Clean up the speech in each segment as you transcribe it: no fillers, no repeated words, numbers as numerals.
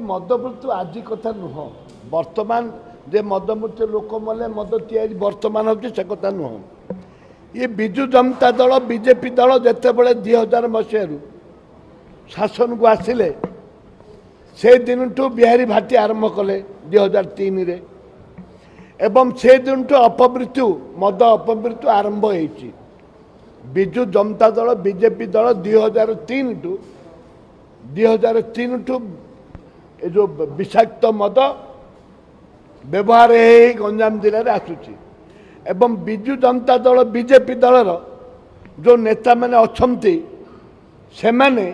मद मृत्यु आज कथा नुह बर्तमान जे मद मृत्यु लोक मले मद तैयारी बर्तमान होची से कथा नुह ये बिजु जनता दल बीजेपी दल जिते बड़े 2000 मसीह शासन को आसिले से दिन ठू बिहारी भाटी आरंभ कले 2003 रे एवं से दिन ठू अपमृत्यु मद अपमृत्यु आरंभ होती बिजु जनता दल बीजेपी दल 2003 ठू जो विषाक्त मद व्यवहार गंजाम जिले में आसूची एवं बिजु जनता दल बीजेपी दलर जो नेता मैंने अच्छे से मैंने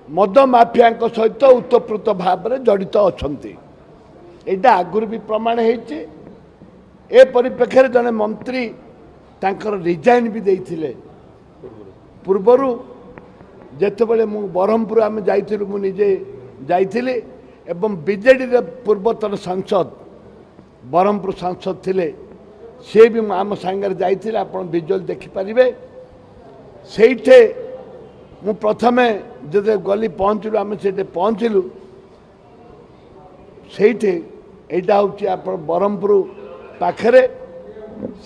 मद माफिया सहित उत्तप्रोत भाव में जड़ित अच्छा यहाँ आगुरी भी प्रमाण होती ए परिप्रेक्षी जड़े मंत्री तांकर रिजाइन भी देइथिले पूर्वरु जेतेबेले मु बरहमपुर आम जाइथिलु मु निजे जाइथिले एवं बीजेडी रे पूर्वतन सांसद बरहमपुर सांसद थिले से भी आम सांगे जाइथिले आपण विजुअल देखि परिबे सेइठे मु प्रथमे जदे गली पहुँचलु आम सेठे पहुँचलु सेइठे एटा होची आपण बरहमपुर पाखरे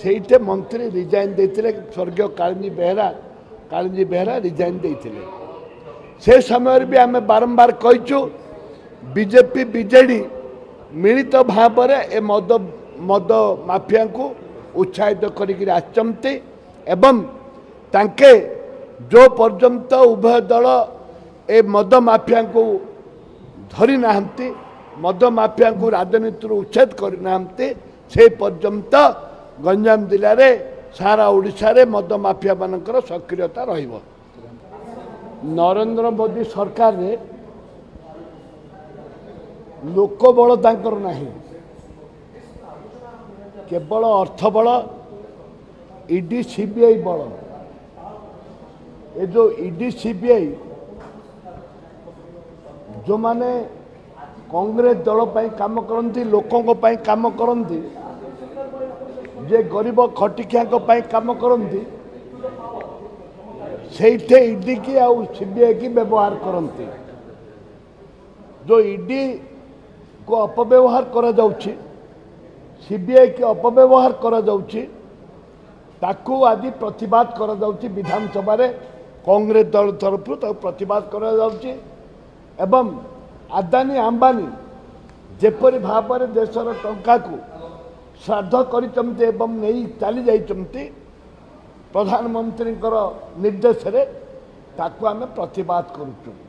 सेइठे मंत्री रिजाइन देथिले स्वर्गीय कालिंजी बेहरा रिजाइन देथिले से समय भी आम बारंबार कहीचु बीजेपी बीजेडी मिलित भाव में ए मद माफिया को उत्साहित करिक आसचंती एवं तांके जो पर्यंत उभय दल ए मद माफिया को धरी नाहंती मद माफिया को राजनीति उच्छेद करना से पर्यंत गंजाम जिले में सारा ओडिशा रे मद माफिया मानकर सक्रियता रहिबो। नरेंद्र मोदी सरकार रे लोकबल तांकर नाही केवल अर्थबल ईडी सीबीआई बल ये जो ईडी सीबीआई जो माने कांग्रेस दल पाई काम करती लोकों पाई काम करती जे गरीब खटिकिया काम करती से ईडी की आउ सीबीआई की व्यवहार करती जो ईडी को अपव्यवहार करा जाउछि सीबीआई की अपव्यवहार करा जाउछि ताकू आज प्रतिवाद करा जाउछि विधानसभा रे कांग्रेस दल तरफ प्रतिवाद करा जाउछि एवं आदानी अंबानी जेपरी भाव में देशर टंका को श्राद्ध करिचंती एवं नहीं चली जाइचंती प्रधानमंत्री निर्देश रे ताकू आमे प्रतिवाद करूछु।